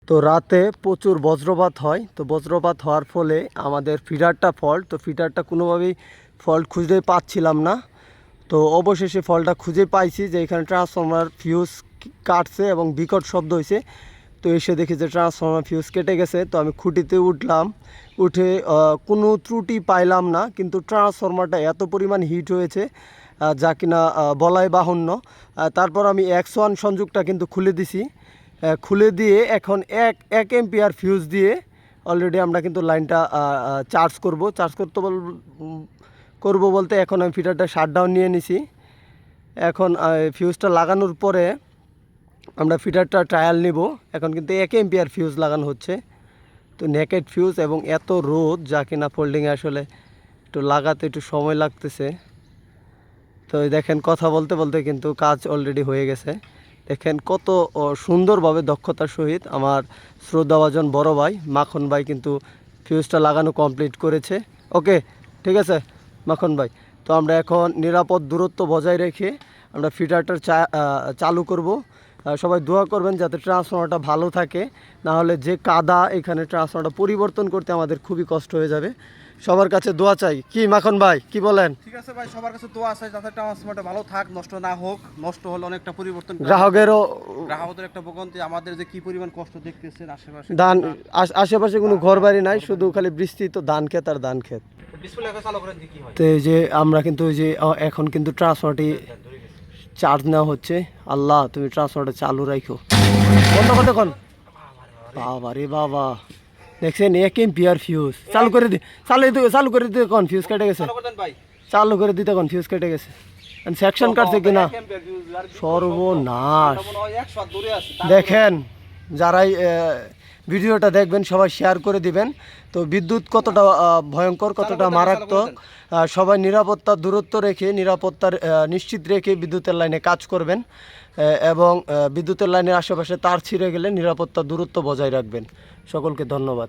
তো রাতে প্রচুর বজ্রপাত হয়, তো বজ্রপাত হওয়ার ফলে আমাদের ফিডারটা ফল্ট, তো ফিডারটা কোনোভাবেই ফল্ট খুঁজে পাচ্ছিলাম না। তো অবশেষে ফল্টটা খুঁজে পাইছি যে এখানে ট্রান্সফর্মার ফিউজ কাটছে এবং বিকট শব্দ হয়েছে। তো এসে দেখি যে ট্রান্সফর্মার ফিউজ কেটে গেছে। তো আমি খুঁটিতে উঠলাম, উঠে কোনো ত্রুটি পাইলাম না, কিন্তু ট্রান্সফর্মারটা এত পরিমাণ হিট হয়েছে যা কিনা বলাই বাহুন্য। তারপর আমি X1 সংযোগটা কিন্তু খুলে দিছি, খুলে দিয়ে এখন এক এম্পিয়ার ফিউজ দিয়ে অলরেডি আমরা কিন্তু লাইনটা চার্জ করব বলতে এখন আমি ফিডারটা শাটডাউন নিয়ে নিছি। এখন ফিউজটা লাগানোর পরে আমরা ফিডারটা ট্রায়াল নিব। এখন কিন্তু 1 এম্পিয়ার ফিউজ লাগানো হচ্ছে, তো নেকেড ফিউজ এবং এত রোদ যা কিনা ফোল্ডিংয়ে আসলে একটু লাগাতে একটু সময় লাগতেছে। তো দেখেন কথা বলতে বলতে কিন্তু কাজ অলরেডি হয়ে গেছে। দেখেন কত সুন্দরভাবে দক্ষতার সহিত আমার শ্রদ্ধাভাজন বড় ভাই মাখন ভাই কিন্তু ফিউজটা লাগানো কমপ্লিট করেছে। ওকে, ঠিক আছে মাখন ভাই। তো আমরা এখন নিরাপদ দূরত্ব বজায় রেখে আমরা ফিডারটা চালু করব। সবাই দোয়া করবেন যাতে ট্রান্সফর্মারটা ভালো থাকে, না হলে যে কাদা এখানে ট্রান্সফর্মারটা পরিবর্তন করতে আমাদের খুবই কষ্ট হয়ে যাবে। সবার কাছে দোয়া চাই, কি মাখন ভাই কি বলেন? ঠিক আছে ভাই, সবার কাছে দোয়া আছে যাতে ট্রান্সফর্মারটা ভালো থাক, নষ্ট না হোক। নষ্ট হলে অনেকটা পরিবর্তন গ্রাহকদের একটা ভোগান্তি, আমাদের যে কি পরিমাণ কষ্ট দেখতেছেন আশেপাশে ধান আশেপাশে কোনো ঘর বাড়ি নাই, শুধু খালি বৃষ্টি, তো ধান ক্ষেত আর ধান ক্ষেত। ডিসপ্লে চালু করে দিই কি হয়। তো এই যে আমরা কিন্তু ওই যে এখন কিন্তু ট্রান্সফর্মারটি চার্জ নেওয়া হচ্ছে। আল্লাহ তুমি ট্রান্সফর্মারটা চালু রাখো। বন্ধ কর দেখুন। বাবা রে বাবা, দেখছেন 1 এম্পিয়ার ফিউজ চালু করে দিতে কোন ফিউজ কেটে গেছে, চালু করে দিতে কোন ফিউজ কেটে গেছে, সেকশন কাটছে কিনা সর্বনাশ। দেখেন যারাই ভিডিওটা দেখবেন সবাই শেয়ার করে দিবেন। তো বিদ্যুৎ কতটা ভয়ঙ্কর, কতটা মারাত্মক, সবাই নিরাপত্তার দূরত্ব রেখে, নিরাপত্তার নিশ্চিত রেখে বিদ্যুতের লাইনে কাজ করবেন এবং বিদ্যুতের লাইনের আশেপাশে তার ছিঁড়ে গেলে নিরাপত্তার দূরত্ব বজায় রাখবেন। সকলকে ধন্যবাদ।